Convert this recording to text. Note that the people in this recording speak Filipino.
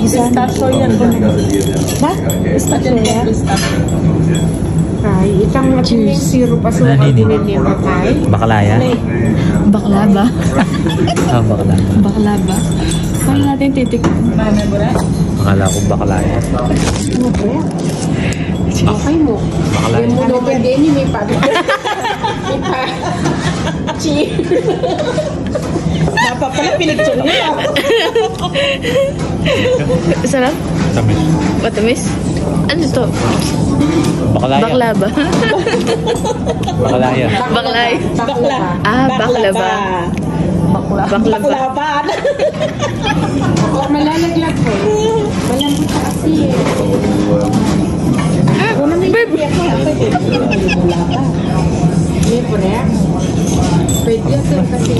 Pistachio yan. Ba? Pistachio yan? Ay, itang matinding sirup pa sa din niya patay. Baklaya? Baklava. Baklava. Baklava. Paano natin titikman? Akala ko baklaya. Ano ba yan? Okay mo. Baklaya. Yung mo naman din, may pa. May pa. Chi. Dapat pala pinicture niya. Sarap? Tamis. Matamis? Ano to? Baklaya. Baklava. Baklaya. Baklay. Bakla. Ah, baklava. Baklava. Malalaglag po. Malambot sa kasi eh. Una may piyak ko. Wala pa. Hindi po na yan. Pwede yan kasi